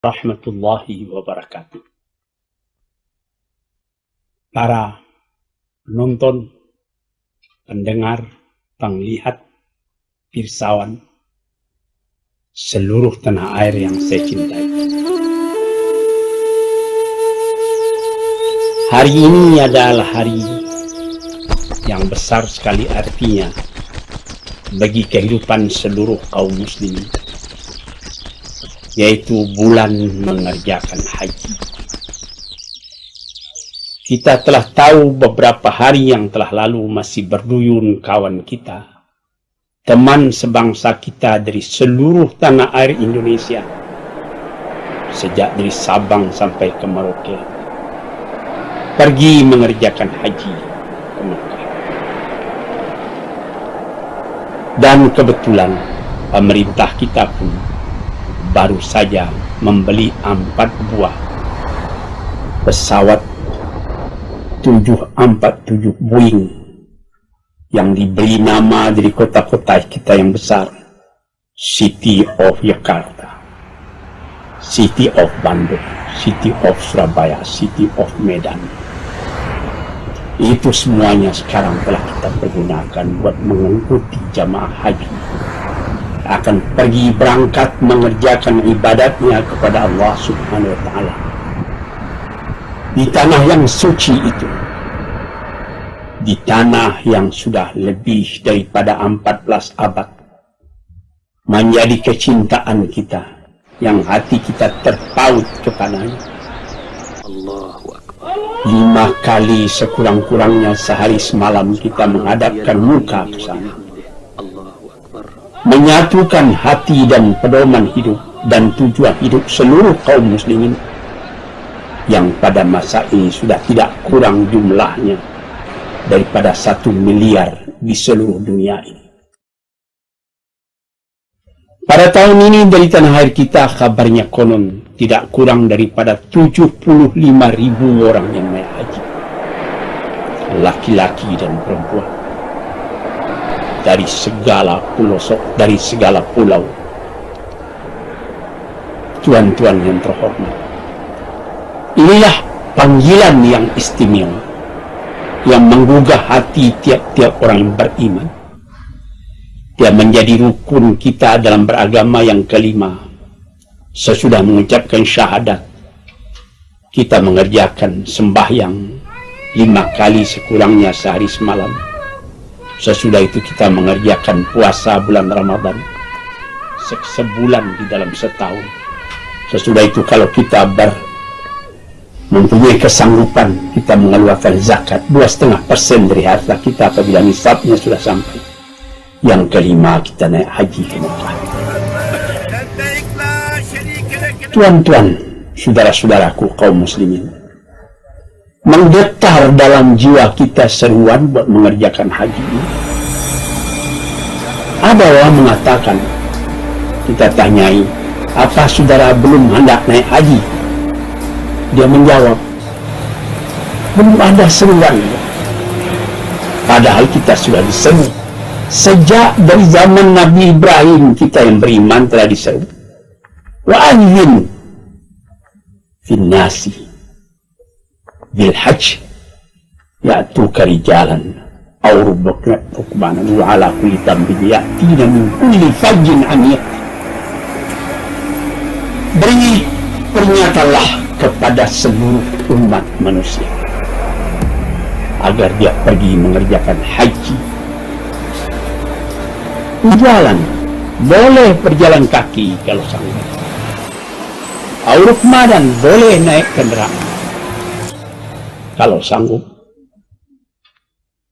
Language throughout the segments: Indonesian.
Rahmatullahi wabarakatuh. Para penonton, pendengar, penglihat, pirsawan, seluruh tanah air yang saya cintai. Hari ini adalah hari yang besar sekali artinya bagi kehidupan seluruh kaum muslimin, yaitu bulan mengerjakan haji. Kita telah tahu beberapa hari yang telah lalu masih berduyun kawan kita, teman sebangsa kita dari seluruh tanah air Indonesia, sejak dari Sabang sampai ke Merauke, pergi mengerjakan haji ke Mekah. Dan kebetulan pemerintah kita pun baru saja membeli 4 buah pesawat 747 Boeing yang diberi nama dari kota-kota kita yang besar, City of Jakarta, City of Bandung, City of Surabaya, City of Medan. Itu semuanya sekarang telah kita pergunakan buat mengikuti jamaah haji, akan pergi berangkat mengerjakan ibadatnya kepada Allah Subhanahu wa Ta'ala di tanah yang suci itu, di tanah yang sudah lebih daripada 14 abad menjadi kecintaan kita, yang hati kita terpaut kepadanya. 5 kali sekurang-kurangnya sehari semalam kita menghadapkan muka ke sana, menyatukan hati dan pedoman hidup dan tujuan hidup seluruh kaum muslimin yang pada masa ini sudah tidak kurang jumlahnya daripada 1 miliar di seluruh dunia ini. Pada tahun ini dari tanah air kita kabarnya konon tidak kurang daripada 75.000 orang yang naik haji, laki-laki dan perempuan, dari segala pelosok, dari segala pulau. Tuan-tuan yang terhormat, inilah panggilan yang istimewa yang menggugah hati tiap-tiap orang yang beriman. Dia menjadi rukun kita dalam beragama yang kelima. Sesudah mengucapkan syahadat, kita mengerjakan sembahyang 5 kali sekurangnya sehari semalam. Sesudah itu kita mengerjakan puasa bulan Ramadan sebulan di dalam setahun. Sesudah itu kalau kita mempunyai kesanggupan, kita mengeluarkan zakat 2,5% dari harta kita apabila nisabnya sudah sampai. Yang kelima, kita naik haji ke Mekah. Tuan-tuan, saudara-saudaraku kaum muslimin, menggetar dalam jiwa kita seruan buat mengerjakan haji ini. Ada orang mengatakan, kita tanyai, apa saudara belum hendak naik haji? Dia menjawab, belum ada seruan. Padahal kita sudah diseru. Sejak dari zaman Nabi Ibrahim kita yang beriman telah diseru. Wa'adzin fin nasi bil hajj ya'tuka rijalan aw rukbanan wa ala kulli dhanbin ya'tina min kulli fajjin amiq. Beri pernyatalah kepada seluruh umat manusia agar dia pergi mengerjakan haji. Jalan, boleh berjalan kaki kalau sanggup. Rukmadan, boleh naik kendaraan kalau sanggup.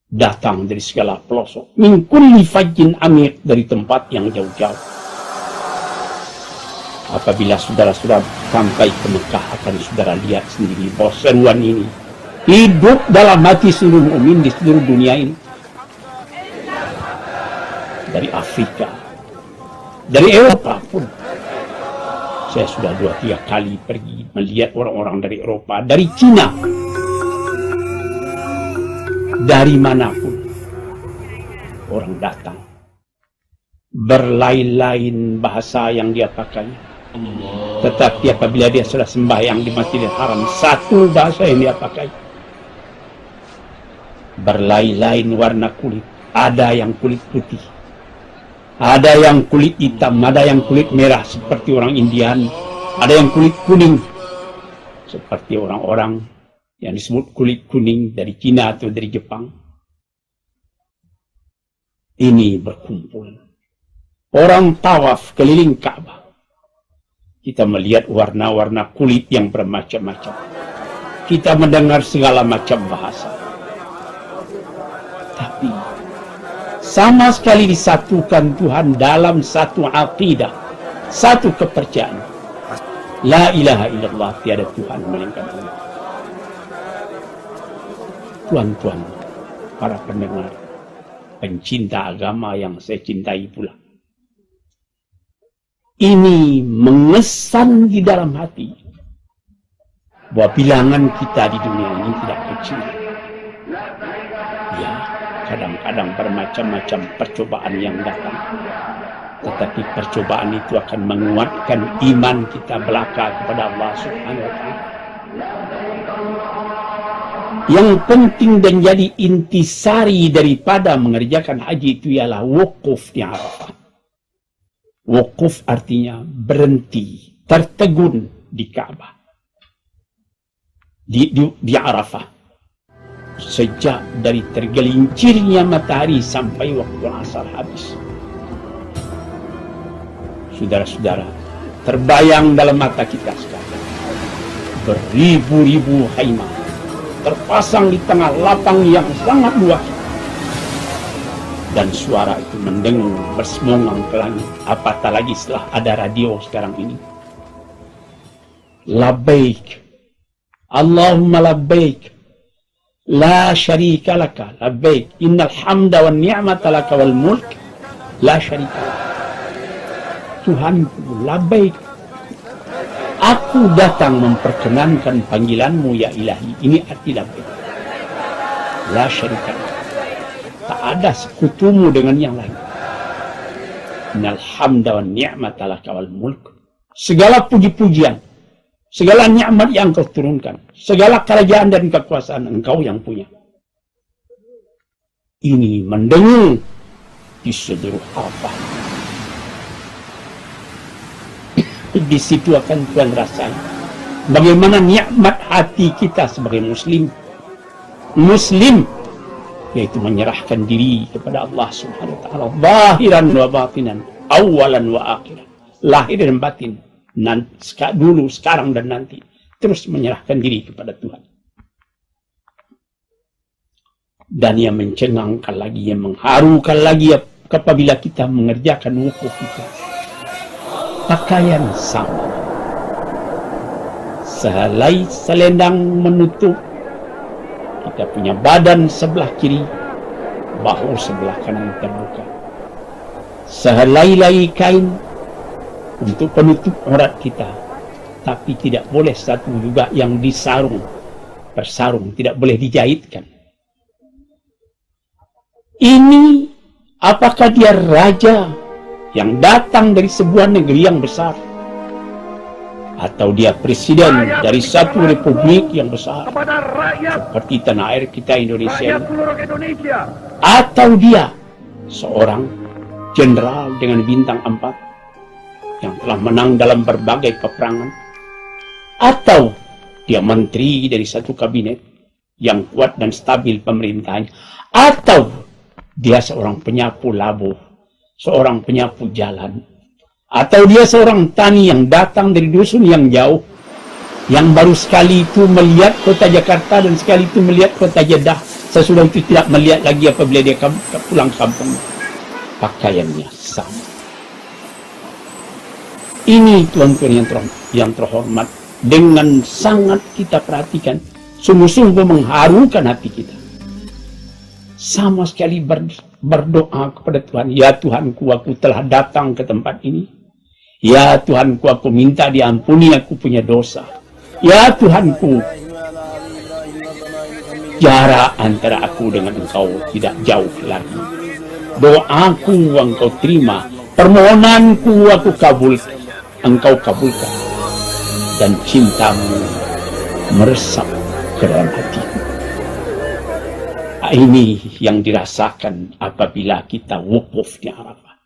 Datang dari segala pelosok, min kulli fajjin amiq, dari tempat yang jauh-jauh. Apabila saudara-saudara sampai ke Mekah, akan saudara lihat sendiri bahwa seruan ini hidup dalam hati seluruh mukmin di seluruh dunia ini. Dari Afrika, dari Eropa pun. Saya sudah 2-3 kali pergi melihat orang-orang dari Eropa, dari Cina, dari manapun orang datang. Berlain-lain bahasa yang dia pakai. Allah Tetapi apabila dia sudah sembahyang di Masjidil Haram, satu bahasa yang dia pakai. Berlain-lain warna kulit. Ada yang kulit putih, ada yang kulit hitam, ada yang kulit merah seperti orang Indian, ada yang kulit kuning seperti orang-orang yang disebut kulit kuning dari Cina atau dari Jepang. Ini berkumpul. Orang tawaf keliling Ka'bah. Kita melihat warna-warna kulit yang bermacam-macam. Kita mendengar segala macam bahasa. Tapi sama sekali disatukan Tuhan dalam satu aqidah, satu kepercayaan. La ilaha illallah, tiada Tuhan melainkan Allah. Tuan-tuan, para pendengar, pencinta agama yang saya cintai pula. Ini mengesan di dalam hati bahwa bilangan kita di dunia ini tidak kecil. Ya, kadang-kadang bermacam-macam percobaan yang datang. Tetapi percobaan itu akan menguatkan iman kita belaka kepada Allah Subhanahu wa Ta'ala. Yang penting dan jadi intisari daripada mengerjakan haji itu ialah wukuf di Arafah. Wukuf artinya berhenti, tertegun di Ka'bah. Di Arafah. Sejak dari tergelincirnya matahari sampai waktu asar habis. Saudara-saudara, terbayang dalam mata kita sekarang. Beribu-ribu khaimah terpasang di tengah lapang yang sangat luas. Dan suara itu mendengung bersemongang ke langit. Apatah lagi setelah ada radio sekarang ini. Labbaik. Allahumma labbaik. La syarika laka labbaik innal hamda wan ni'mata laka wal mulk la syarika laka. Tuhanku, labbaik, aku datang memperkenankan panggilanmu ya ilahi. Ini arti labbaik. La syarika laka, tak ada sekutumu dengan yang lain. Innal hamda wan ni'mata laka wal mulk, segala puji-pujian, segala nikmat yang kau turunkan, segala kerajaan dan kekuasaan engkau yang punya. Ini mendengung di seluruh Arafah. Di situ akan Tuhan rasakan bagaimana nikmat hati kita sebagai Muslim. Muslim yaitu menyerahkan diri kepada Allah Subhanahu wa Ta'ala, zahiran wa batinan, awalan wa akhiran, lahir dan batin. Dulu, sekarang, dan nanti terus menyerahkan diri kepada Tuhan. Dan yang mencengangkan lagi, yang mengharukan lagi apabila kita mengerjakan wukuf itu, pakaian sama, sehelai selendang menutup kita punya badan sebelah kiri, bahu sebelah kanan terbuka, sehelai lagi kain untuk penutup aurat kita, tapi tidak boleh satu juga yang disarung, bersarung, tidak boleh dijahitkan. Ini apakah dia raja yang datang dari sebuah negeri yang besar, atau dia presiden dari satu republik yang besar seperti tanah air kita Indonesia, atau dia seorang jenderal dengan bintang 4 yang telah menang dalam berbagai peperangan, atau dia menteri dari satu kabinet yang kuat dan stabil pemerintahannya, atau dia seorang penyapu labuh, seorang penyapu jalan, atau dia seorang tani yang datang dari dusun yang jauh, yang baru sekali itu melihat kota Jakarta dan sekali itu melihat kota Jeddah, sesudah itu tidak melihat lagi apabila dia pulang kampung. Pakaiannya sama. Ini tuan-tuan yang terhormat, dengan sangat kita perhatikan, sungguh-sungguh mengharukan hati kita. Sama sekali berdoa kepada Tuhan, ya Tuhanku, aku telah datang ke tempat ini. Ya Tuhanku, aku minta diampuni, aku punya dosa. Ya Tuhanku, jarak antara aku dengan engkau tidak jauh lagi. Doaku engkau terima, permohonanku aku kabulkan, engkau kabulkan. dan cintamu meresap ke dalam hatiku. Ini yang dirasakan apabila kita wukuf di Arafah.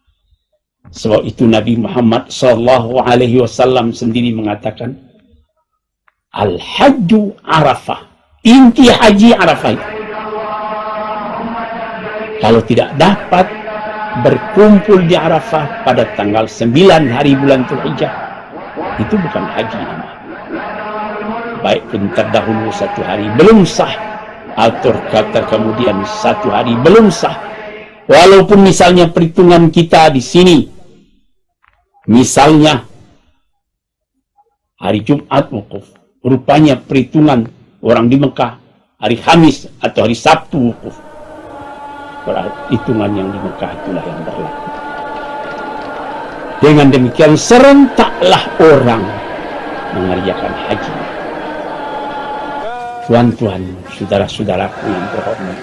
Sebab itu Nabi Muhammad SAW sendiri mengatakan, Al-Hajju Arafah. Inti haji Arafah itu. Kalau tidak dapat berkumpul di Arafah pada tanggal 9 hari bulan Dzulhijjah, itu bukan haji namanya. Baik pun terdahulu 1 hari belum sah, atau kata kemudian 1 hari belum sah. Walaupun misalnya perhitungan kita di sini, misalnya hari Jumat wukuf, rupanya perhitungan orang di Mekah hari Kamis atau hari Sabtu wukuf. Perhitungan yang di Mekah itulah yang berlaku. Dengan demikian serentaklah orang mengerjakan haji. Tuan-tuan, saudara-saudaraku yang terhormat,